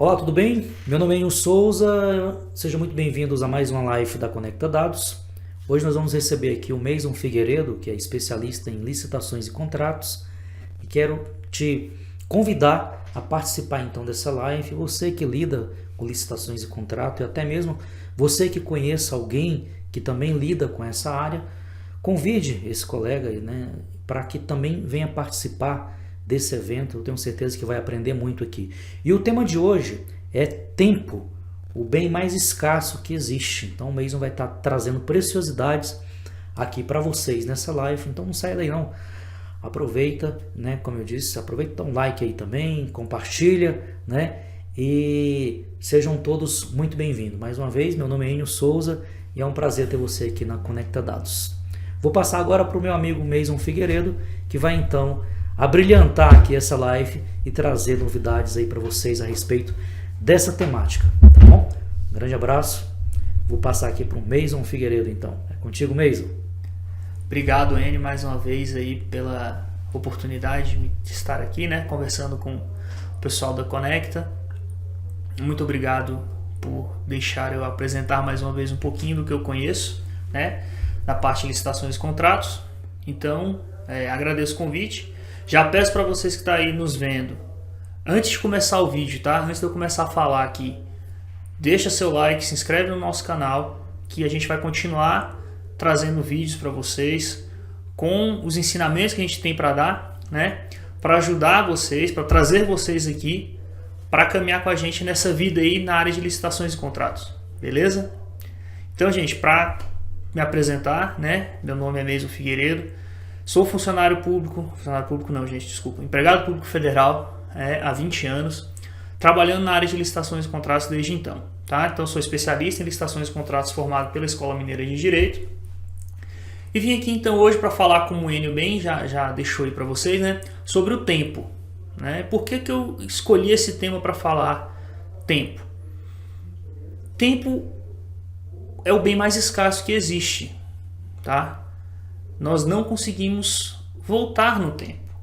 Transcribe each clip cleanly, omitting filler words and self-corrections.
Olá, tudo bem? Meu nome é Enio Souza, sejam muito bem-vindos a mais uma live da Conecta Dados. Hoje nós vamos receber aqui o Meison Figueiredo, que é especialista em licitações e contratos, e quero te convidar a participar então dessa live. Você que lida com licitações e contrato, e até mesmo você que conheça alguém que também lida com essa área, convide esse colega, né, para que também venha participar desse evento. Eu tenho certeza que vai aprender muito aqui. E o tema de hoje é tempo, o bem mais escasso que existe. Então o Meison vai estar trazendo preciosidades aqui para vocês nessa live. Então não saia daí não. Aproveita, né? Como eu disse, aproveita, dá um like aí também, compartilha, né? E sejam todos muito bem-vindos. Mais uma vez, meu nome é Enio Souza e é um prazer ter você aqui na Conecta Dados. Vou passar agora para o meu amigo Meison Figueiredo, que vai então abrilhantar aqui essa live e trazer novidades aí para vocês a respeito dessa temática, tá bom? Um grande abraço Vou passar aqui para o Meison Figueiredo, então. É contigo, Meison. Obrigado, Enio, mais uma vez aí pela oportunidade de estar aqui, né, conversando com o pessoal da Conecta. Muito obrigado por deixar eu apresentar mais uma vez um pouquinho do que eu conheço, né, na parte de licitações e contratos. Então, agradeço o convite. Já peço para vocês que estão aí nos vendo, antes de começar o vídeo, tá? Antes de eu começar a falar aqui, deixa seu like, se inscreve no nosso canal, que a gente vai continuar trazendo vídeos para vocês com os ensinamentos que a gente tem para dar, né? Para ajudar vocês, para trazer vocês aqui para caminhar com a gente nessa vida aí na área de licitações e contratos, beleza? Então, gente, para me apresentar, né? Meu nome é Meison Figueiredo, sou funcionário público não, gente, desculpa, empregado público federal há 20 anos, trabalhando na área de licitações e contratos desde então, tá? Então, sou especialista em licitações e contratos formado pela Escola Mineira de Direito. E vim aqui então hoje para falar, como o Enio bem já deixou aí para vocês, né, sobre o tempo. Né? Por que eu escolhi esse tema para falar tempo? Tempo é o bem mais escasso que existe, tá? Nós não conseguimos voltar no tempo,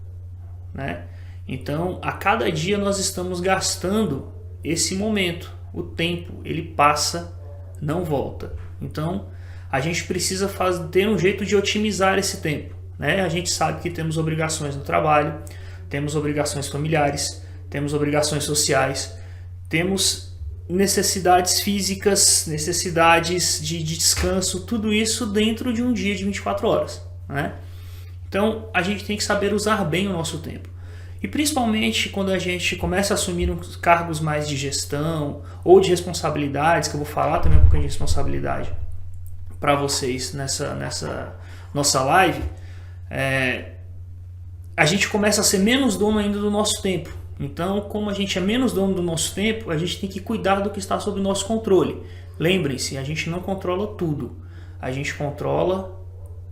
né? Então, a cada dia nós estamos gastando esse momento. O tempo, ele passa, não volta. Então, a gente precisa ter um jeito de otimizar esse tempo, né? A gente sabe que temos obrigações no trabalho, temos obrigações familiares, temos obrigações sociais, temos necessidades físicas, necessidades de descanso, tudo isso dentro de um dia de 24 horas, né? Então, a gente tem que saber usar bem o nosso tempo. E principalmente quando a gente começa a assumir uns cargos mais de gestão ou de responsabilidades, que eu vou falar também um pouquinho de responsabilidade para vocês nessa nossa live, a gente começa a ser menos dono ainda do nosso tempo. Então, como a gente é menos dono do nosso tempo, a gente tem que cuidar do que está sob nosso controle. Lembrem-se, a gente não controla tudo. A gente controla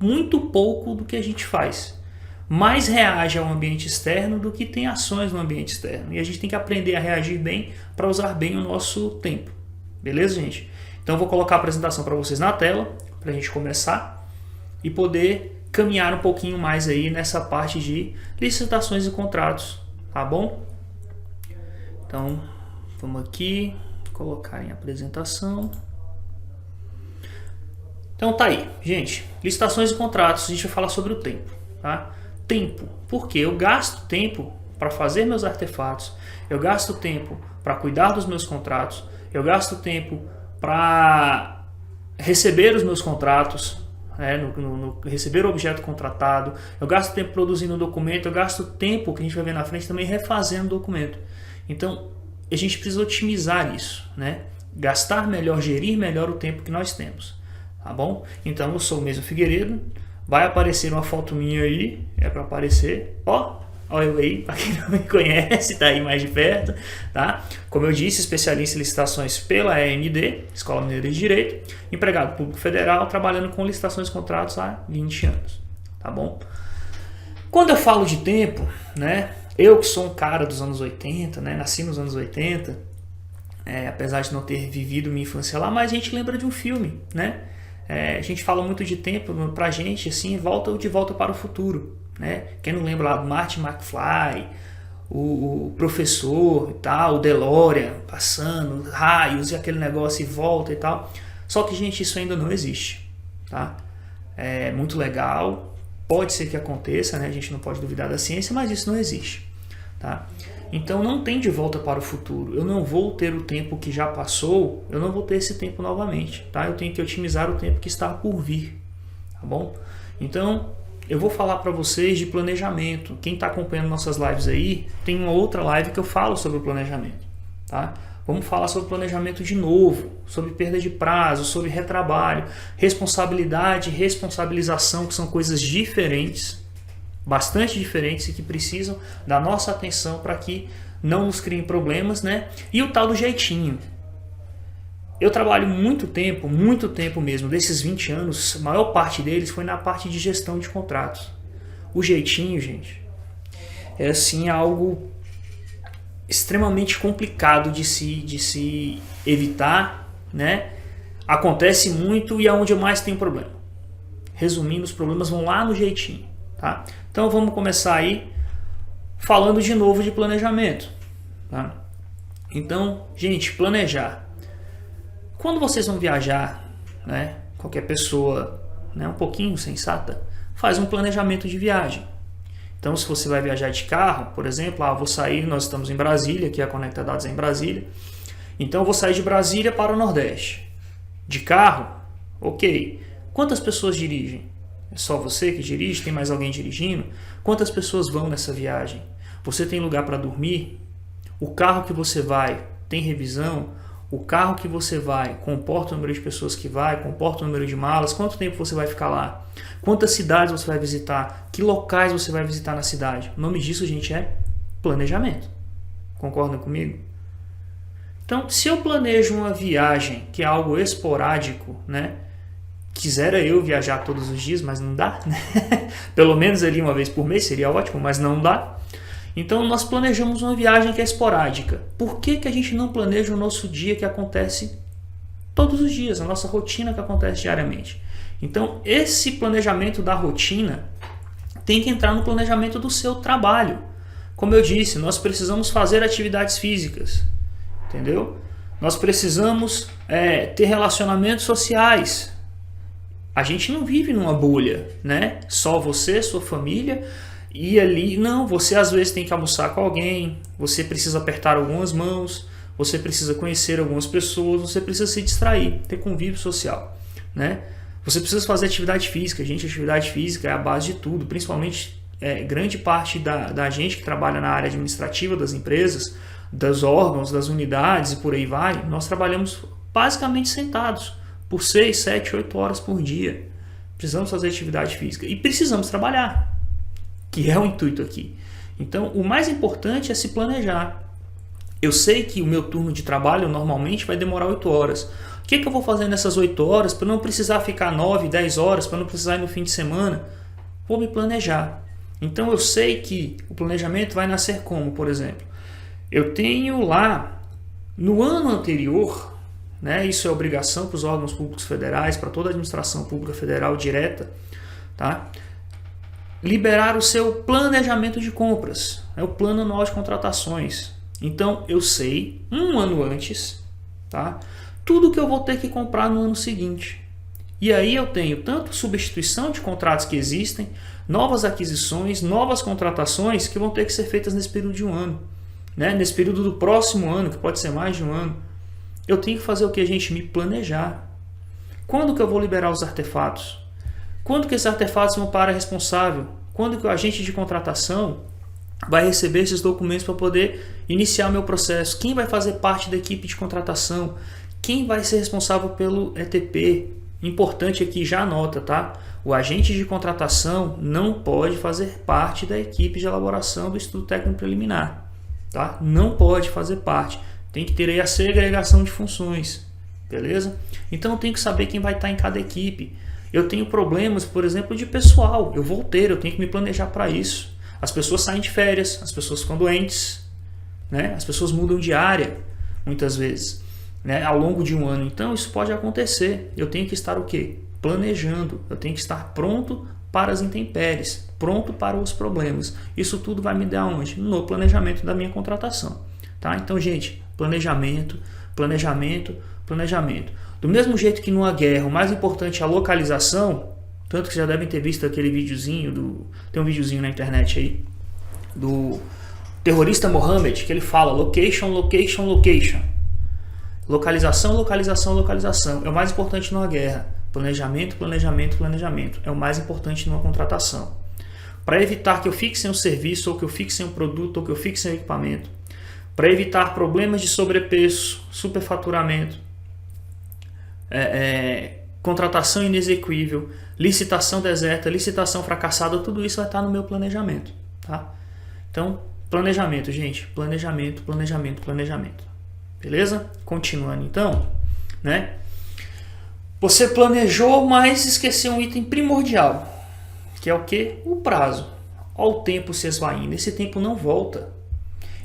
muito pouco do que a gente faz. Mais reage ao ambiente externo do que tem ações no ambiente externo. E a gente tem que aprender a reagir bem para usar bem o nosso tempo. Beleza, gente? Então, eu vou colocar a apresentação para vocês na tela, para a gente começar e poder caminhar um pouquinho mais aí nessa parte de licitações e contratos, tá bom? Então, vamos aqui, colocar em apresentação. Então tá aí, gente, licitações e contratos, a gente vai falar sobre o tempo, tá? Tempo, porque eu gasto tempo para fazer meus artefatos, eu gasto tempo para cuidar dos meus contratos, eu gasto tempo para receber os meus contratos, no receber o objeto contratado, eu gasto tempo produzindo o documento, eu gasto tempo, que a gente vai ver na frente, também refazendo o documento. Então, a gente precisa otimizar isso, né? Gastar melhor, gerir melhor o tempo que nós temos, tá bom? Então, eu sou o Meison Figueiredo, vai aparecer uma foto minha aí, é para aparecer, olha eu aí, para quem não me conhece, tá aí mais de perto, tá? Como eu disse, especialista em licitações pela EMD, Escola Mineira de Direito, empregado público federal, trabalhando com licitações e contratos há 20 anos, tá bom? Quando eu falo de tempo, né, eu que sou um cara dos anos 80, né, nasci nos anos 80, apesar de não ter vivido minha infância lá, mas a gente lembra de um filme, né? A gente fala muito de tempo pra gente, assim, De Volta para o Futuro, né? Quem não lembra lá do Marty McFly, o professor e tal, o DeLorean passando, raios e aquele negócio e volta e tal. Só que, gente, isso ainda não existe, tá? É muito legal, pode ser que aconteça, né? A gente não pode duvidar da ciência, mas isso não existe, tá? Então não tem De Volta para o Futuro. Eu não vou ter o tempo que já passou, eu não vou ter esse tempo novamente, tá? Eu tenho que otimizar o tempo que está por vir, tá bom? Então, eu vou falar para vocês de planejamento. Quem está acompanhando nossas lives aí, tem uma outra live que eu falo sobre o planejamento, tá? Vamos falar sobre planejamento de novo, sobre perda de prazo, sobre retrabalho, responsabilidade e responsabilização, que são coisas diferentes, bastante diferentes e que precisam da nossa atenção para que não nos criem problemas, né? E o tal do jeitinho. Eu trabalho muito tempo mesmo, desses 20 anos, a maior parte deles foi na parte de gestão de contratos. O jeitinho, gente, é assim algo extremamente complicado de se evitar, né? acontece muito e é onde eu mais tenho problema. Resumindo, os problemas vão lá no jeitinho, tá? Então vamos começar aí falando de novo de planejamento, tá? Então, gente, planejar. Quando vocês vão viajar, né, qualquer pessoa, né, um pouquinho sensata, faz um planejamento de viagem. Então, se você vai viajar de carro, por exemplo, vou sair, nós estamos em Brasília, aqui a Conecta Dados é em Brasília. Então, eu vou sair de Brasília para o Nordeste. De carro, ok. Quantas pessoas dirigem? É só você que dirige? Tem mais alguém dirigindo? Quantas pessoas vão nessa viagem? Você tem lugar para dormir? O carro que você vai tem revisão? O carro que você vai comporta o número de pessoas que vai? Comporta o número de malas? Quanto tempo você vai ficar lá? Quantas cidades você vai visitar? Que locais você vai visitar na cidade? O nome disso, gente, é planejamento. Concordam comigo? Então, se eu planejo uma viagem que é algo esporádico, né? Quisera eu viajar todos os dias, mas não dá, né? Pelo menos ali uma vez por mês seria ótimo, mas não dá. Então, nós planejamos uma viagem que é esporádica. Por que que a gente não planeja o nosso dia que acontece todos os dias, a nossa rotina que acontece diariamente? Então, esse planejamento da rotina tem que entrar no planejamento do seu trabalho. Como eu disse, nós precisamos fazer atividades físicas, entendeu? Nós precisamos ter relacionamentos sociais. A gente não vive numa bolha, né? Só você, sua família e ali. Não, você às vezes tem que almoçar com alguém, você precisa apertar algumas mãos, você precisa conhecer algumas pessoas, você precisa se distrair, ter convívio social, né? Você precisa fazer atividade física. Gente, atividade física é a base de tudo, principalmente grande parte da gente que trabalha na área administrativa das empresas, dos órgãos, das unidades e por aí vai. Nós trabalhamos basicamente sentados por 6, 7, 8 horas por dia. Precisamos fazer atividade física e precisamos trabalhar, que é o intuito aqui. Então, o mais importante é se planejar. Eu sei que o meu turno de trabalho normalmente vai demorar 8 horas. O que eu vou fazer nessas 8 horas para não precisar ficar 9, 10 horas, para não precisar ir no fim de semana? Vou me planejar. Então, eu sei que o planejamento vai nascer como, por exemplo, eu tenho lá, no ano anterior, né, isso é obrigação para os órgãos públicos federais, para toda a administração pública federal direta, tá? Liberar o seu planejamento de compras, o plano anual de contratações. Então, eu sei, um ano antes, tá, tudo que eu vou ter que comprar no ano seguinte. E aí eu tenho tanto substituição de contratos que existem, novas aquisições, novas contratações que vão ter que ser feitas nesse período de um ano. Né? Nesse período do próximo ano, que pode ser mais de um ano, eu tenho que fazer o que, gente? Me planejar. Quando que eu vou liberar os artefatos? Quando que esses artefatos vão para a área responsável? Quando que o agente de contratação vai receber esses documentos para poder iniciar o meu processo? Quem vai fazer parte da equipe de contratação? Quem vai ser responsável pelo ETP? Importante aqui, já anota, tá? O agente de contratação não pode fazer parte da equipe de elaboração do estudo técnico preliminar. Tá? Não pode fazer parte. Tem que ter aí a segregação de funções. Beleza? Então eu tenho que saber quem vai estar em cada equipe. Eu tenho problemas, por exemplo, de pessoal. Eu tenho que me planejar para isso. As pessoas saem de férias, as pessoas ficam doentes, né? As pessoas mudam de área, muitas vezes, né? Ao longo de um ano. Então isso pode acontecer. Eu tenho que estar o quê? Planejando. Eu tenho que estar pronto para as intempéries, pronto para os problemas. Isso tudo vai me dar onde? No planejamento da minha contratação. Tá? Então, gente, planejamento, planejamento, planejamento. Do mesmo jeito que numa guerra o mais importante é a localização, tanto que já devem ter visto aquele videozinho, tem um videozinho na internet aí, do terrorista Mohammed, que ele fala location, location, location. Localização, localização, localização. É o mais importante numa guerra. Planejamento, planejamento, planejamento. É o mais importante numa contratação. Para evitar que eu fique sem um serviço, ou que eu fique sem um produto, ou que eu fique sem um equipamento. Para evitar problemas de sobrepreço, superfaturamento, contratação inexequível, licitação deserta, licitação fracassada, tudo isso vai estar no meu planejamento. Tá? Então, planejamento, gente. Planejamento, planejamento, planejamento. Beleza? Continuando então, né? Você planejou, mas esqueceu um item primordial, que é o que? O prazo. Olha o tempo se esvaindo. Esse tempo não volta.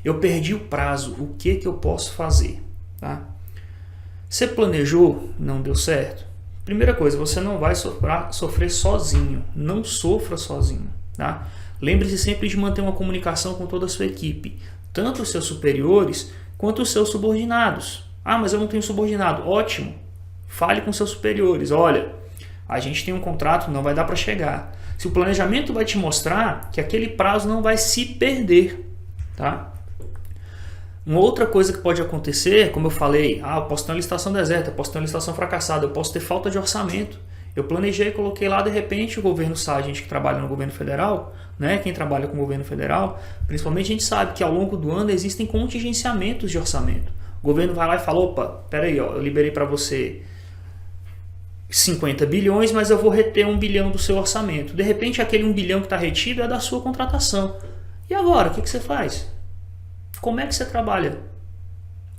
Eu perdi o prazo. O que eu posso fazer? Tá? Você planejou, não deu certo? Primeira coisa, você não vai sofrer sozinho. Não sofra sozinho. Tá? Lembre-se sempre de manter uma comunicação com toda a sua equipe. Tanto os seus superiores, quanto os seus subordinados. Ah, mas eu não tenho subordinado. Ótimo. Fale com seus superiores. Olha, a gente tem um contrato, não vai dar para chegar. Se o planejamento vai te mostrar que aquele prazo não vai se perder. Tá? Uma outra coisa que pode acontecer, como eu falei, eu posso ter uma licitação deserta, eu posso ter uma licitação fracassada, eu posso ter falta de orçamento. Eu planejei, coloquei lá, de repente o governo sabe, a gente que trabalha no governo federal, né, quem trabalha com o governo federal, principalmente a gente sabe que ao longo do ano existem contingenciamentos de orçamento. O governo vai lá e fala, opa, peraí, eu liberei para você 50 bilhões, mas eu vou reter 1 bilhão do seu orçamento. De repente aquele 1 bilhão que está retido é da sua contratação. E agora, o que você faz? Como é que você trabalha?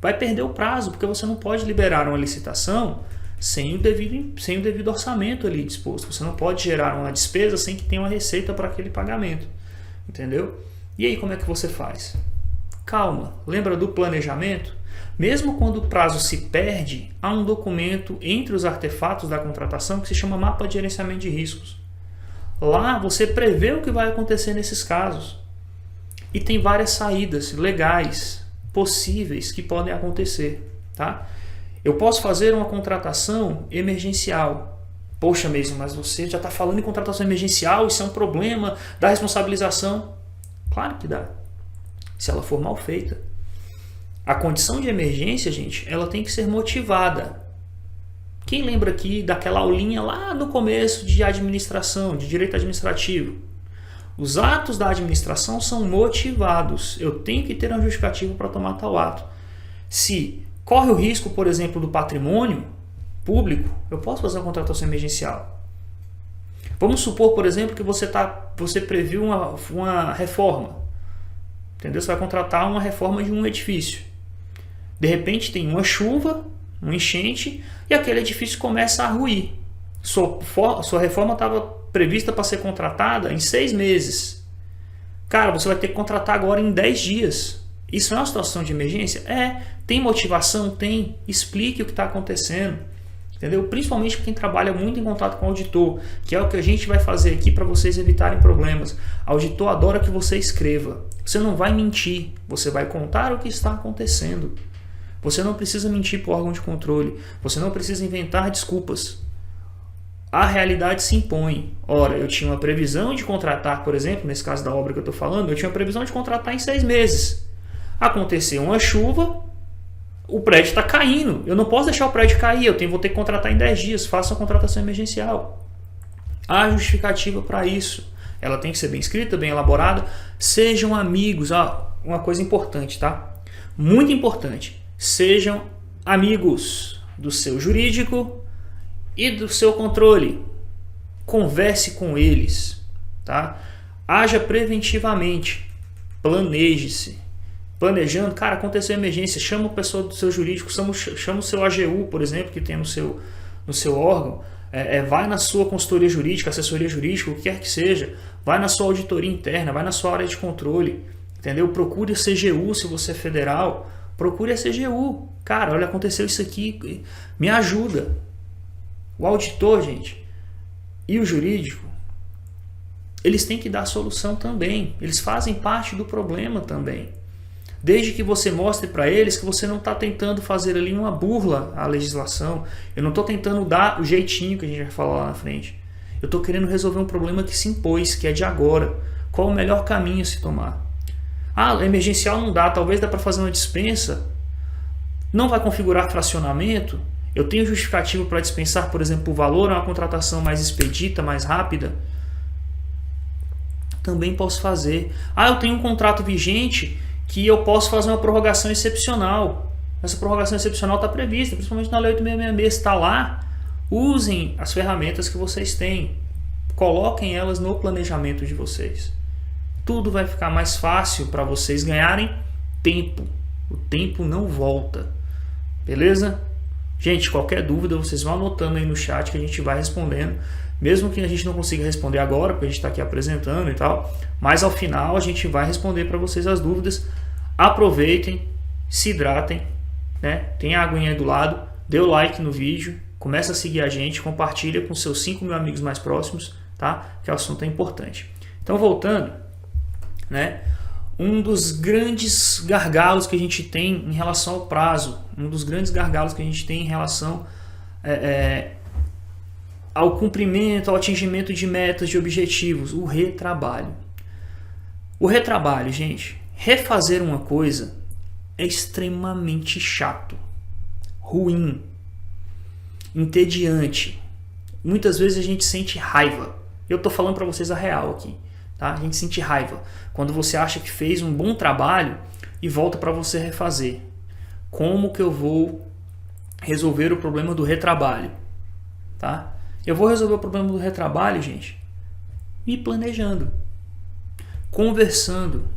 Vai perder o prazo, porque você não pode liberar uma licitação sem o devido orçamento ali disposto. Você não pode gerar uma despesa sem que tenha uma receita para aquele pagamento. Entendeu? E aí como é que você faz? Calma, lembra do planejamento? Mesmo quando o prazo se perde, há um documento entre os artefatos da contratação que se chama Mapa de Gerenciamento de Riscos. Lá você prevê o que vai acontecer nesses casos. E tem várias saídas legais possíveis que podem acontecer. Tá? Eu posso fazer uma contratação emergencial. Poxa, mesmo, mas você já está falando em contratação emergencial, isso é um problema da responsabilização. Claro que dá, se ela for mal feita. A condição de emergência, gente, ela tem que ser motivada. Quem lembra aqui daquela aulinha lá no começo de administração, de direito administrativo? Os atos da administração são motivados. Eu tenho que ter um justificativo para tomar tal ato. Se corre o risco, por exemplo, do patrimônio público, eu posso fazer uma contratação emergencial. Vamos supor, por exemplo, que você previu uma reforma. Entendeu? Você vai contratar uma reforma de um edifício. De repente tem uma chuva, uma enchente, e aquele edifício começa a ruir. Sua reforma estava prevista para ser contratada em 6 meses. Cara, você vai ter que contratar agora em 10 dias. Isso é uma situação de emergência? Tem motivação? Tem. Explique o que está acontecendo. Entendeu? Principalmente para quem trabalha muito em contato com o auditor, que é o que a gente vai fazer aqui para vocês evitarem problemas. O auditor adora que você escreva. Você não vai mentir, você vai contar o que está acontecendo. Você não precisa mentir para o órgão de controle. Você não precisa inventar desculpas. A realidade se impõe. Ora, eu tinha uma previsão de contratar, por exemplo, nesse caso da obra que eu estou falando, eu tinha uma previsão de contratar em 6 meses. Aconteceu uma chuva, o prédio está caindo. Eu não posso deixar o prédio cair, vou ter que contratar em 10 dias. Faça uma contratação emergencial. Há justificativa para isso. Ela tem que ser bem escrita, bem elaborada. Sejam amigos. Uma coisa importante, tá? Muito importante. Sejam amigos do seu jurídico e do seu controle. Converse com eles, tá? Haja preventivamente. Planeje-se. Planejando, cara, aconteceu emergência, chama o pessoal do seu jurídico, chama o seu AGU, por exemplo, que tem no seu órgão, vai na sua consultoria jurídica, assessoria jurídica, o que quer que seja, vai na sua auditoria interna, vai na sua área de controle, entendeu? Procure a CGU se você é federal, procure a CGU. Cara, olha, aconteceu isso aqui, me ajuda. O auditor, gente, e o jurídico, eles têm que dar solução também, eles fazem parte do problema também. Desde que você mostre para eles que você não está tentando fazer ali uma burla à legislação. Eu não estou tentando dar o jeitinho que a gente vai falar lá na frente. Eu estou querendo resolver um problema que se impôs, que é de agora. Qual o melhor caminho a se tomar? Emergencial não dá, talvez dá para fazer uma dispensa. Não vai configurar fracionamento? Eu tenho justificativo para dispensar, por exemplo, o valor a uma contratação mais expedita, mais rápida? Também posso fazer. Eu tenho um contrato vigente que eu posso fazer uma prorrogação excepcional. Essa prorrogação excepcional está prevista, principalmente na Lei 8666, está lá. Usem as ferramentas que vocês têm. Coloquem elas no planejamento de vocês. Tudo vai ficar mais fácil para vocês ganharem tempo. O tempo não volta. Beleza? Gente, qualquer dúvida vocês vão anotando aí no chat que a gente vai respondendo. Mesmo que a gente não consiga responder agora, porque a gente está aqui apresentando e tal, mas ao final a gente vai responder para vocês as dúvidas. Aproveitem, se hidratem, né? Tem a aguinha aí do lado, dê o like no vídeo, começa a seguir a gente, compartilha com seus 5.000 amigos mais próximos, tá? Que o assunto é importante. Então, voltando, né? Um dos grandes gargalos que a gente tem em relação ao prazo, um dos grandes gargalos que a gente tem em relação ao cumprimento, ao atingimento de metas, de objetivos, o retrabalho. O retrabalho, gente, refazer uma coisa é extremamente chato, ruim, entediante. Muitas vezes a gente sente raiva. Eu estou falando para vocês a real aqui. Tá? A gente sente raiva quando você acha que fez um bom trabalho e volta para você refazer. Como que eu vou resolver o problema do retrabalho? Tá? Eu vou resolver o problema do retrabalho, gente, me planejando, conversando,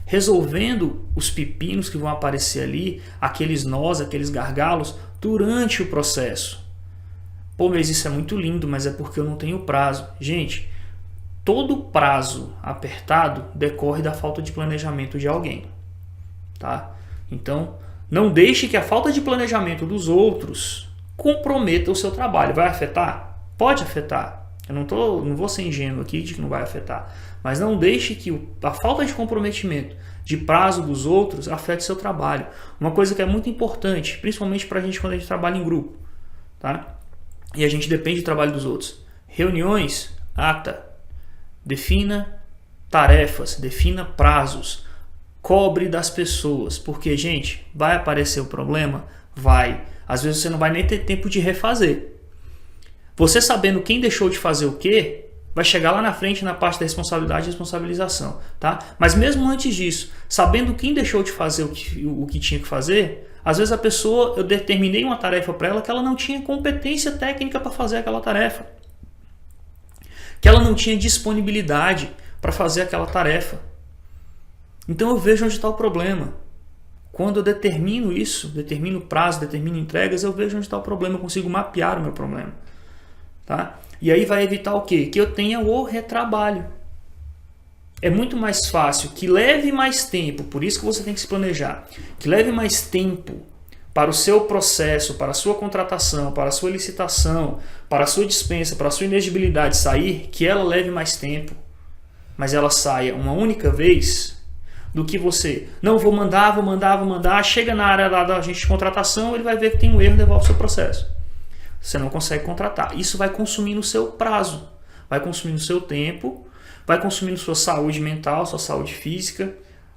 resolvendo os pepinos que vão aparecer ali, aqueles nós, aqueles gargalos, durante o processo. Pô, mas isso é muito lindo, mas é porque eu não tenho prazo. Gente, todo prazo apertado decorre da falta de planejamento de alguém, tá? Então, não deixe que a falta de planejamento dos outros comprometa o seu trabalho. Vai afetar? Pode afetar. Eu não vou ser ingênuo aqui de que não vai afetar. Mas não deixe que a falta de comprometimento de prazo dos outros afete seu trabalho. Uma coisa que é muito importante, principalmente para a gente quando a gente trabalha em grupo, tá? E a gente depende do trabalho dos outros. Reuniões, ata. Defina tarefas, defina prazos, cobre das pessoas, porque, gente, vai aparecer o problema? Vai. Às vezes você não vai nem ter tempo de refazer. Você sabendo quem deixou de fazer o quê, vai chegar lá na frente na parte da responsabilidade e responsabilização, tá? Mas mesmo antes disso, sabendo quem deixou de fazer o que tinha que fazer, às vezes a pessoa, eu determinei uma tarefa para ela que ela não tinha competência técnica para fazer aquela tarefa, que ela não tinha disponibilidade para fazer aquela tarefa. Então eu vejo onde está o problema. Quando eu determino isso, determino prazo, determino entregas, eu vejo onde está o problema, eu consigo mapear o meu problema. Tá? E aí vai evitar o quê? Que eu tenha o retrabalho. É muito mais fácil, que leve mais tempo, por isso que você tem que se planejar, que leve mais tempo para o seu processo, para a sua contratação, para a sua licitação, para a sua dispensa, para a sua inexigibilidade sair, que ela leve mais tempo, mas ela saia uma única vez, do que você, não, vou mandar, chega na área lá da agente de contratação, ele vai ver que tem um erro e devolve o seu processo. Você não consegue contratar. Isso vai consumir no seu prazo, vai consumir no seu tempo, vai consumir sua saúde mental, sua saúde física,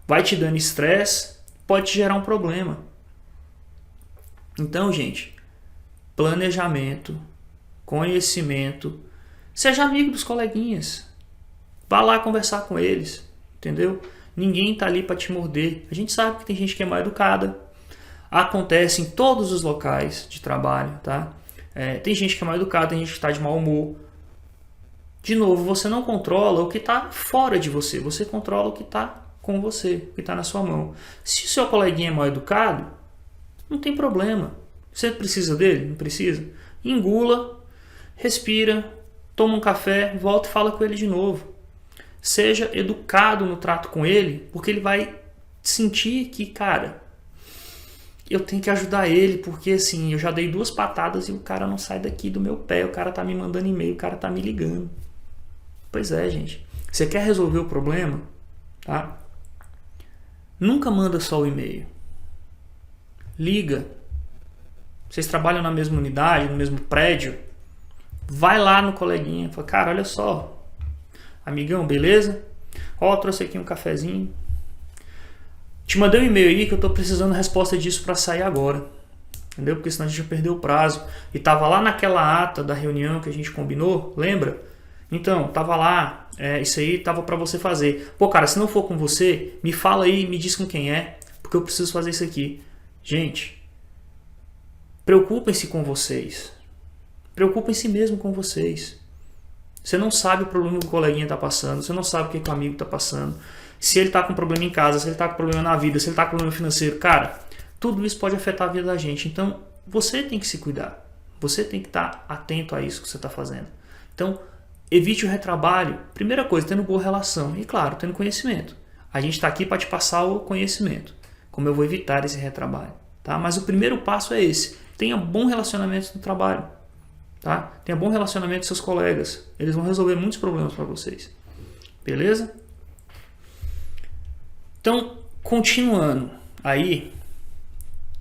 vai te dando estresse, pode te gerar um problema. Então, gente, planejamento, conhecimento, seja amigo dos coleguinhas, vá lá conversar com eles, entendeu? Ninguém está ali para te morder. A gente sabe que tem gente que é mal educada, acontece em todos os locais de trabalho, tá? Tem gente que é mal educada, tem gente que está de mau humor. De novo, você não controla o que está fora de você, você controla o que está com você, o que está na sua mão. Se o seu coleguinha é mal educado, não tem problema. Você precisa dele? Não precisa? Engula, respira, toma um café, volta e fala com ele de novo. Seja educado no trato com ele, porque ele vai sentir que, cara, eu tenho que ajudar ele, porque assim, eu já dei 2 patadas e o cara não sai daqui do meu pé, o cara tá me mandando e-mail, o cara tá me ligando. Pois é, gente. Você quer resolver o problema? Tá? Nunca manda só o e-mail. Liga. Vocês trabalham na mesma unidade, no mesmo prédio? Vai lá no coleguinha. Fala, cara, olha só. Amigão, beleza? Ó, trouxe aqui um cafezinho. Te mandei um e-mail aí que eu tô precisando de resposta disso para sair agora. Entendeu? Porque senão a gente já perdeu o prazo. E tava lá naquela ata da reunião que a gente combinou, lembra? Então, tava lá, isso aí tava para você fazer. Pô, cara, se não for com você, me fala aí, me diz com quem é, porque eu preciso fazer isso aqui. Gente, preocupem-se com vocês. Preocupem-se mesmo com vocês. Você não sabe o problema que o coleguinha tá passando, você não sabe o que o amigo tá passando. Se ele tá com problema em casa, se ele tá com problema na vida, se ele tá com problema financeiro, cara, tudo isso pode afetar a vida da gente. Então, você tem que se cuidar. Você tem que estar atento a isso que você está fazendo. Então, evite o retrabalho. Primeira coisa, tendo boa relação. E, claro, tendo conhecimento. A gente está aqui para te passar o conhecimento. Como eu vou evitar esse retrabalho. Tá? Mas o primeiro passo é esse. tenha bom relacionamento no trabalho, tá? Tenha bom relacionamento com seus colegas. Eles vão resolver muitos problemas para vocês. Beleza? Então, continuando. Aí,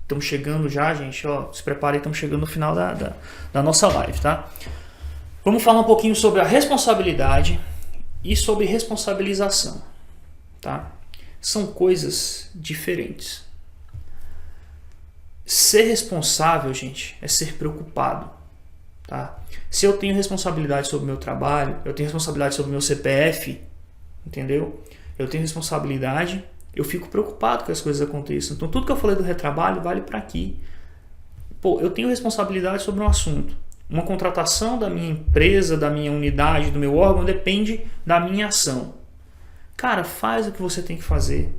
estamos chegando já, gente. Ó, se preparem, estamos chegando no final da nossa live, tá? Vamos falar um pouquinho sobre a responsabilidade e sobre responsabilização, tá? São coisas diferentes. Ser responsável, gente, é ser preocupado, tá? Se eu tenho responsabilidade sobre o meu trabalho, eu tenho responsabilidade sobre o meu CPF, entendeu? Eu tenho responsabilidade, eu fico preocupado que as coisas aconteçam. Então, tudo que eu falei do retrabalho vale para aqui. Pô, eu tenho responsabilidade sobre um assunto. Uma contratação da minha empresa, da minha unidade, do meu órgão, depende da minha ação. Cara, faz o que você tem que fazer.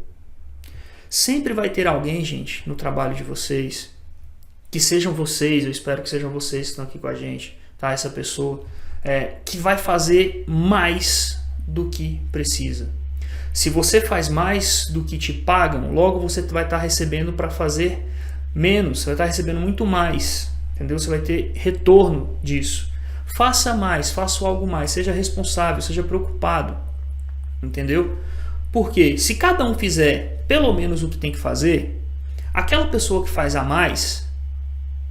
Sempre vai ter alguém, gente, no trabalho de vocês, que sejam vocês, eu espero que sejam vocês que estão aqui com a gente, tá? Essa pessoa, que vai fazer mais do que precisa. Se você faz mais do que te pagam, logo você vai estar recebendo para fazer menos, você vai estar recebendo muito mais, entendeu? Você vai ter retorno disso. Faça mais, faça algo mais, seja responsável, seja preocupado, entendeu? Porque se cada um fizer pelo menos o que tem que fazer, aquela pessoa que faz a mais,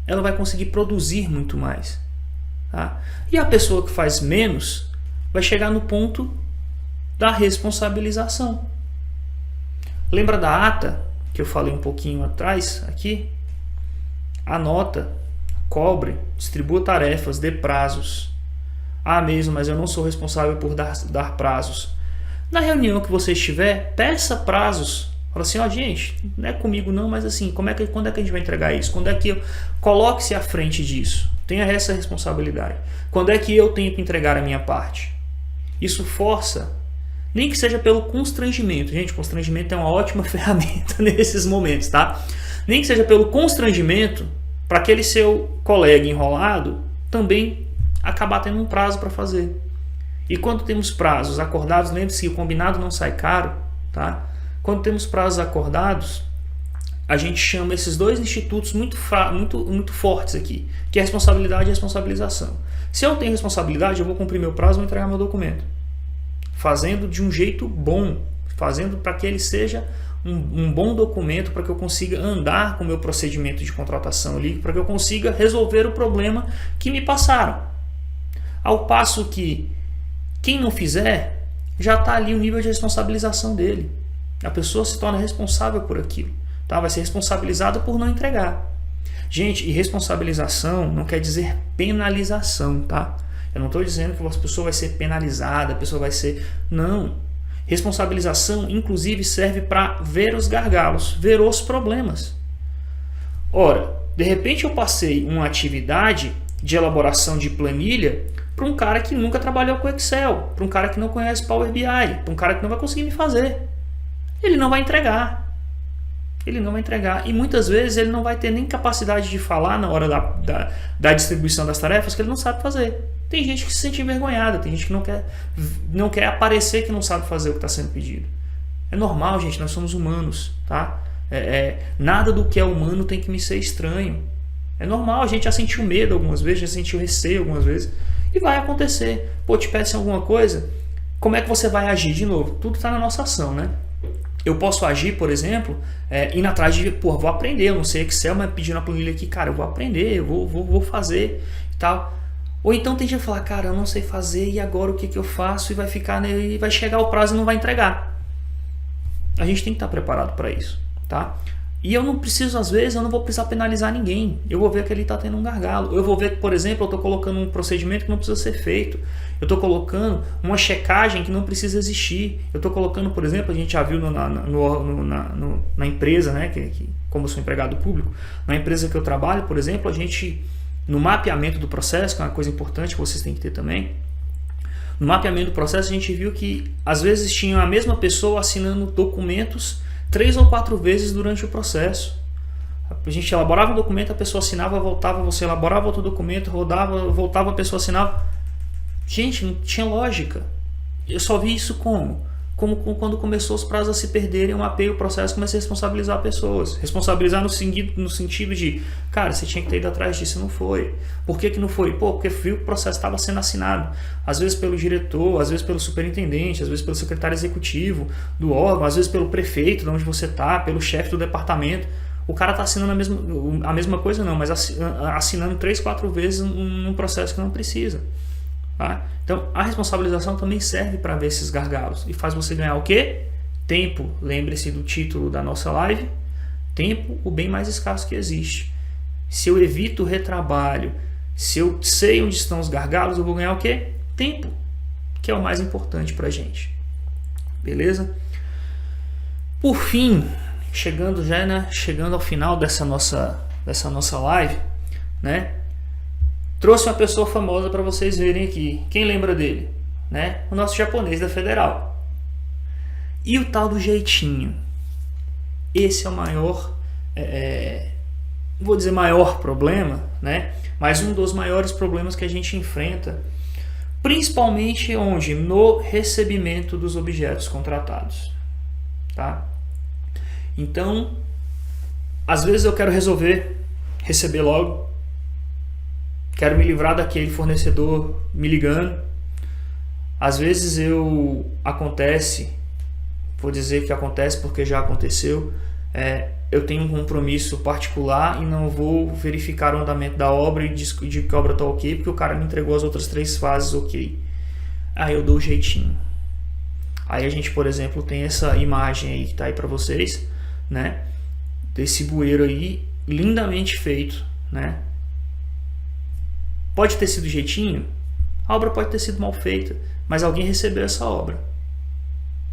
ela vai conseguir produzir muito mais, tá? E a pessoa que faz menos vai chegar no ponto da responsabilização. Lembra da ata que eu falei um pouquinho atrás aqui? Anota, cobre, distribua tarefas, dê prazos. Ah, mesmo, mas eu não sou responsável por dar prazos. Na reunião que você estiver, peça prazos. Fala assim, ó, gente, não é comigo não, mas assim, quando é que a gente vai entregar isso? Quando é que eu... Coloque-se à frente disso. Tenha essa responsabilidade. Quando é que eu tenho que entregar a minha parte? Isso força, nem que seja pelo constrangimento. Gente, constrangimento é uma ótima ferramenta nesses momentos, tá? Nem que seja pelo constrangimento, para aquele seu colega enrolado também acabar tendo um prazo para fazer. E quando temos prazos acordados, lembre-se que o combinado não sai caro, tá? Quando temos prazos acordados, a gente chama esses dois institutos muito fortes aqui, que é a responsabilidade e a responsabilização. Se eu tenho responsabilidade, eu vou cumprir meu prazo e vou entregar meu documento. Fazendo de um jeito bom, fazendo para que ele seja um bom documento, para que eu consiga andar com o meu procedimento de contratação ali, para que eu consiga resolver o problema que me passaram. Ao passo que quem não fizer, já está ali o nível de responsabilização dele. A pessoa se torna responsável por aquilo, tá? Vai ser responsabilizada por não entregar. Gente, e responsabilização não quer dizer penalização, tá? Eu não estou dizendo que a pessoa vai ser penalizada, a pessoa vai ser... Não. Responsabilização, inclusive, serve para ver os gargalos, ver os problemas. Ora, de repente eu passei uma atividade de elaboração de planilha para um cara que nunca trabalhou com Excel, para um cara que não conhece Power BI, para um cara que não vai conseguir me fazer. Ele não vai entregar. Ele não vai entregar. E muitas vezes ele não vai ter nem capacidade de falar na hora da distribuição das tarefas que ele não sabe fazer. Tem gente que se sente envergonhada, tem gente que não quer aparecer que não sabe fazer o que está sendo pedido. É normal, gente, nós somos humanos, tá? Nada do que é humano tem que me ser estranho. É normal, a gente já sentiu medo algumas vezes, já sentiu receio algumas vezes. E vai acontecer. Pô, te peçam alguma coisa, como é que você vai agir? De novo, tudo está na nossa ação, né? Eu posso agir, por exemplo, indo atrás de, pô, vou aprender, eu não sei Excel, mas pedindo a planilha aqui, cara, eu vou aprender, eu vou fazer e tal. Ou então tem gente que fala, cara, eu não sei fazer e agora o que eu faço? E vai ficar, e vai chegar o prazo e não vai entregar. A gente tem que estar preparado para isso, tá? E eu não preciso, às vezes, eu não vou precisar penalizar ninguém. Eu vou ver que ele está tendo um gargalo. Eu vou ver que, por exemplo, eu estou colocando um procedimento que não precisa ser feito. Eu estou colocando uma checagem que não precisa existir. Eu estou colocando, por exemplo, a gente já viu na empresa, né, como eu sou empregado público, na empresa que eu trabalho, por exemplo, a gente, no mapeamento do processo, que é uma coisa importante que vocês têm que ter também, no mapeamento do processo a gente viu que, às vezes, tinha a mesma pessoa assinando documentos 3 ou 4 vezes durante o processo. A gente elaborava um documento, a pessoa assinava, voltava, você elaborava outro documento, rodava, voltava, a pessoa assinava. Gente, não tinha lógica. Eu só vi isso como? como quando começou os prazos a se perderem, eu mapeei o processo e comecei a responsabilizar pessoas. Responsabilizar no sentido de, cara, você tinha que ter ido atrás disso e não foi. Por que não foi? Porque viu que o processo estava sendo assinado. Às vezes pelo diretor, às vezes pelo superintendente, às vezes pelo secretário executivo do órgão, às vezes pelo prefeito de onde você está, pelo chefe do departamento. O cara está assinando a mesma coisa não, mas assinando 3, 4 vezes num processo que não precisa. Tá? Então a responsabilização também serve para ver esses gargalos e faz você ganhar o quê? Tempo. Lembre-se do título da nossa live: tempo, o bem mais escasso que existe. Se eu evito o retrabalho, se eu sei onde estão os gargalos, eu vou ganhar o quê? Tempo, que é o mais importante para a gente. Beleza? Por fim, chegando ao final dessa nossa live, né? Trouxe uma pessoa famosa para vocês verem aqui. Quem lembra dele? Né? O nosso japonês da Federal. E o tal do jeitinho. Esse é o maior, vou dizer maior problema, né? Mas um dos maiores problemas que a gente enfrenta, principalmente onde? No recebimento dos objetos contratados. Tá? Então, às vezes eu quero receber logo, quero me livrar daquele fornecedor me ligando. Às vezes vou dizer que acontece porque já aconteceu, eu tenho um compromisso particular e não vou verificar o andamento da obra e de que a obra está ok, porque o cara me entregou as outras 3 fases ok. Aí eu dou o jeitinho. Aí a gente, por exemplo, tem essa imagem aí que está aí para vocês, né? Desse bueiro aí, lindamente feito, né? Pode ter sido jeitinho, a obra pode ter sido mal feita, mas alguém recebeu essa obra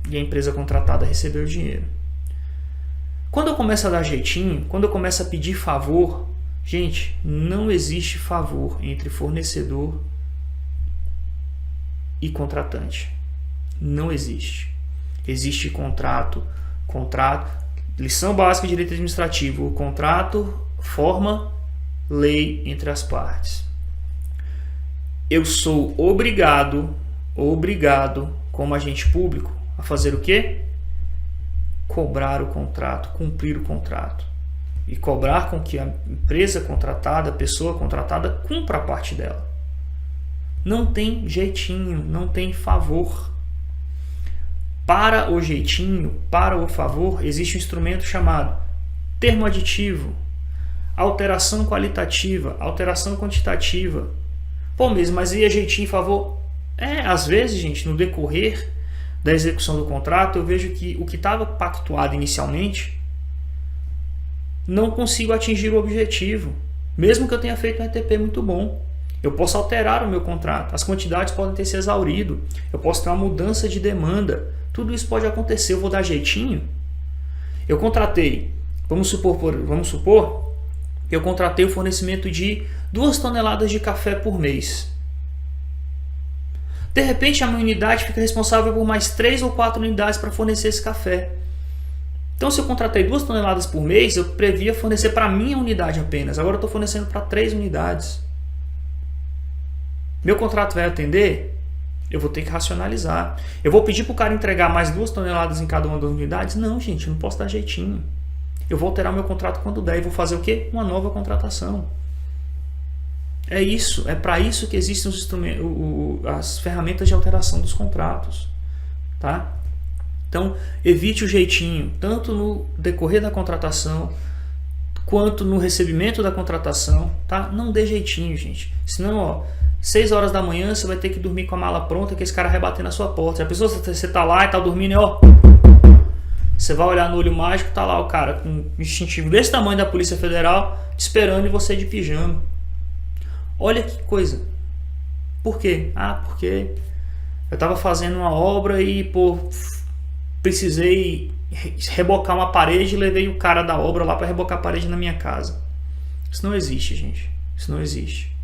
e a empresa contratada recebeu o dinheiro. Quando eu começo a dar jeitinho, quando eu começo a pedir favor, gente, não existe favor entre fornecedor e contratante. Não existe. Existe contrato, lição básica de direito administrativo, o contrato forma lei entre as partes. Eu sou obrigado, como agente público, a fazer o quê? Cobrar o contrato, cumprir o contrato. E cobrar com que a empresa contratada, a pessoa contratada, cumpra a parte dela. Não tem jeitinho, não tem favor. Para o jeitinho, para o favor, existe um instrumento chamado termo aditivo, alteração qualitativa, alteração quantitativa. Pô, mesmo, mas e a jeitinho e favor? Às vezes, gente, no decorrer da execução do contrato, eu vejo que o que estava pactuado inicialmente não consigo atingir o objetivo, mesmo que eu tenha feito um ETP muito bom. Eu posso alterar o meu contrato, as quantidades podem ter se exaurido, eu posso ter uma mudança de demanda, tudo isso pode acontecer. Eu vou dar jeitinho? Eu contratei, vamos supor que eu contratei o fornecimento de 2 toneladas de café por mês. De repente a minha unidade fica responsável por mais 3 ou 4 unidades para fornecer esse café. Então, se eu contratei 2 toneladas por mês, eu previa fornecer para a minha unidade apenas. Agora eu estou fornecendo para 3 unidades. Meu contrato vai atender? Eu vou ter que racionalizar. Eu vou pedir para o cara entregar mais 2 toneladas em cada uma das unidades? Não, gente, eu não posso dar jeitinho. Eu vou alterar meu contrato quando der e vou fazer o quê? Uma nova contratação. É isso, é para isso que existem os instrumentos, as ferramentas de alteração dos contratos. Tá? Então, evite o jeitinho, tanto no decorrer da contratação, quanto no recebimento da contratação. Tá? Não dê jeitinho, gente. Senão, 6 horas da manhã, você vai ter que dormir com a mala pronta, que esse cara vai bater na sua porta. Se a pessoa, você tá lá e tá dormindo, você vai olhar no olho mágico, tá lá o cara com um distintivo desse tamanho da Polícia Federal, te esperando, e você de pijama. Olha que coisa. Por quê? Porque eu estava fazendo uma obra e precisei rebocar uma parede e levei o cara da obra lá para rebocar a parede na minha casa. Isso não existe, gente. Isso não existe.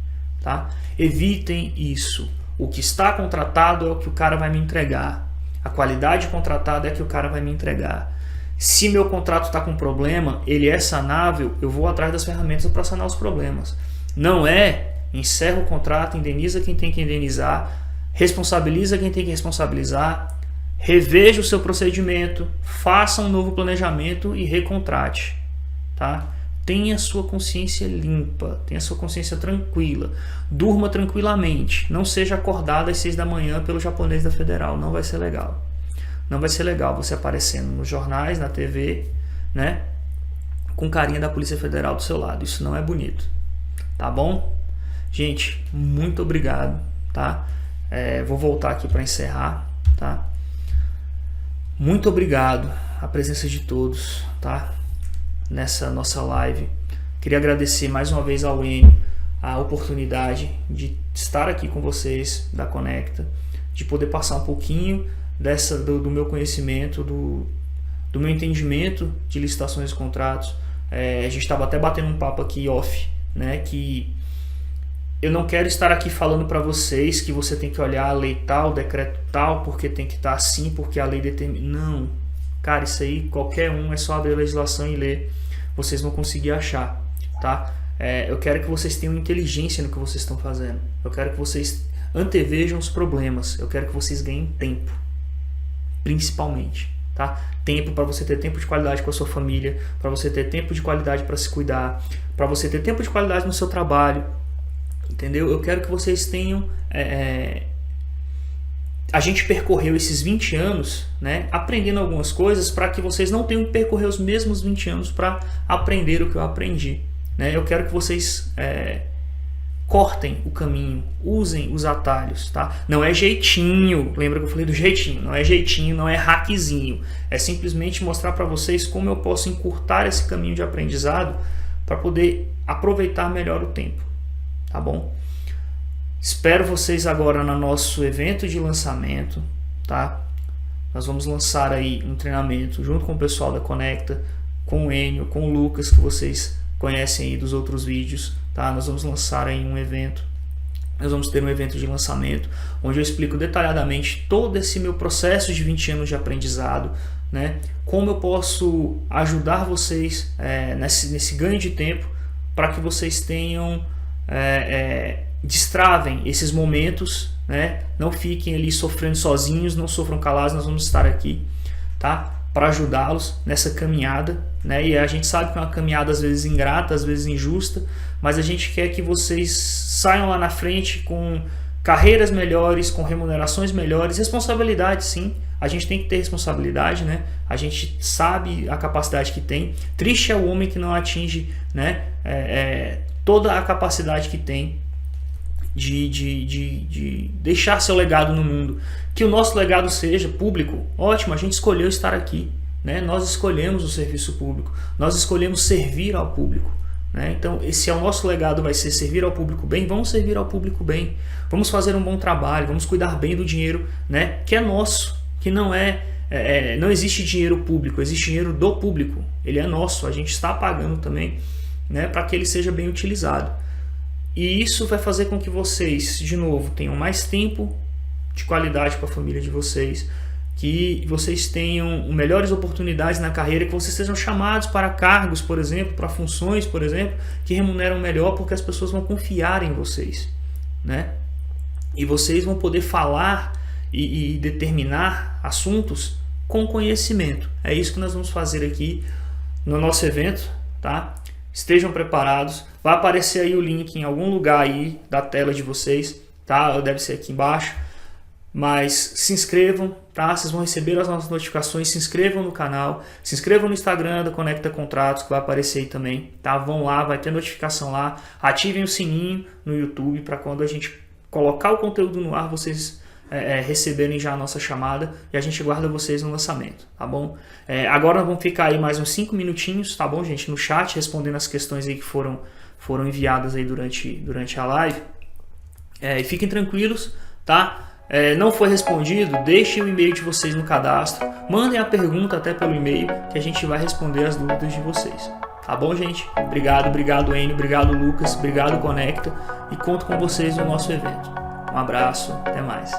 Tá? Evitem isso. O que está contratado é o que o cara vai me entregar. A qualidade contratada é a que o cara vai me entregar. Se meu contrato está com problema, ele é sanável, eu vou atrás das ferramentas para sanar os problemas. Não encerra o contrato, indeniza quem tem que indenizar, responsabiliza quem tem que responsabilizar, reveja o seu procedimento, faça um novo planejamento e recontrate, tá? Tenha sua consciência limpa, tenha sua consciência tranquila, durma tranquilamente, não seja acordado às 6 da manhã pelo japonês da Federal, não vai ser legal. Não vai ser legal você aparecendo nos jornais, na TV, né, com carinha da Polícia Federal do seu lado, isso não é bonito, tá bom? Gente, muito obrigado, tá? Vou voltar aqui para encerrar, tá? Muito obrigado a presença de todos, tá? Nessa nossa live. Queria agradecer mais uma vez ao Enio a oportunidade de estar aqui com vocês da Conecta, de poder passar um pouquinho do meu conhecimento, do meu entendimento de licitações e contratos. A gente estava até batendo um papo aqui off, né, que eu não quero estar aqui falando para vocês que você tem que olhar a lei tal, decreto tal, porque tem que estar assim, porque a lei determina. Não, cara, isso aí qualquer um, é só abrir a legislação e ler, vocês vão conseguir achar, tá? Eu quero que vocês tenham inteligência no que vocês estão fazendo, eu quero que vocês antevejam os problemas, eu quero que vocês ganhem tempo, principalmente, tá? Tempo para você ter tempo de qualidade com a sua família, para você ter tempo de qualidade para se cuidar, para você ter tempo de qualidade no seu trabalho, entendeu? Eu quero que vocês tenham... A gente percorreu esses 20 anos, né, aprendendo algumas coisas para que vocês não tenham que percorrer os mesmos 20 anos para aprender o que eu aprendi, né? Eu quero que vocês cortem o caminho, usem os atalhos, tá? Não é jeitinho, lembra que eu falei do jeitinho? Não é jeitinho, não é hackzinho. É simplesmente mostrar para vocês como eu posso encurtar esse caminho de aprendizado para poder aproveitar melhor o tempo, tá bom? Espero vocês agora no nosso evento de lançamento, tá? Nós vamos lançar aí um treinamento junto com o pessoal da Conecta, com o Enio, com o Lucas, que vocês conhecem aí dos outros vídeos, tá? Nós vamos lançar aí um evento. Nós vamos ter um evento de lançamento, onde eu explico detalhadamente todo esse meu processo de 20 anos de aprendizado, né? Como eu posso ajudar vocês nesse ganho de tempo para que vocês tenham... destravem esses momentos, né? Não fiquem ali sofrendo sozinhos, não sofram calados, nós vamos estar aqui, tá? Para ajudá-los nessa caminhada, né? E a gente sabe que é uma caminhada às vezes ingrata, às vezes injusta, mas a gente quer que vocês saiam lá na frente com carreiras melhores, com remunerações melhores, responsabilidade sim, a gente tem que ter responsabilidade, né? A gente sabe a capacidade que tem, triste é o homem que não atinge, né? Toda a capacidade que tem de deixar seu legado no mundo. Que o nosso legado seja público, ótimo, a gente escolheu estar aqui, né? Nós escolhemos o serviço público, nós escolhemos servir ao público, né? Então esse é o nosso legado, vai ser servir ao público bem. Vamos servir ao público bem, vamos fazer um bom trabalho, vamos cuidar bem do dinheiro, né? Que é nosso, que não não existe dinheiro público, existe dinheiro do público, ele é nosso, a gente está pagando também, né? Para que ele seja bem utilizado. E isso vai fazer com que vocês, de novo, tenham mais tempo de qualidade para a família de vocês, que vocês tenham melhores oportunidades na carreira, que vocês sejam chamados para cargos, por exemplo, para funções, por exemplo, que remuneram melhor, porque as pessoas vão confiar em vocês, né? E vocês vão poder falar e determinar assuntos com conhecimento. É isso que nós vamos fazer aqui no nosso evento, tá? Estejam preparados. Vai aparecer aí o link em algum lugar aí da tela de vocês, tá? Deve ser aqui embaixo. Mas se inscrevam, tá? Vocês vão receber as nossas notificações. Se inscrevam no canal, se inscrevam no Instagram da Conecta Contratos, que vai aparecer aí também, tá? Vão lá, vai ter notificação lá. Ativem o sininho no YouTube para quando a gente colocar o conteúdo no ar, vocês receberem já a nossa chamada, e a gente guarda vocês no lançamento, tá bom? Agora vamos ficar aí mais uns 5 minutinhos, tá bom, gente? No chat, respondendo as questões aí que foram enviadas aí durante a live. E fiquem tranquilos, tá? Não foi respondido, deixem o e-mail de vocês no cadastro, mandem a pergunta até pelo e-mail, que a gente vai responder as dúvidas de vocês. Tá bom, gente? Obrigado, Enio, obrigado, Lucas, obrigado, Conecta, e conto com vocês no nosso evento. Um abraço, até mais.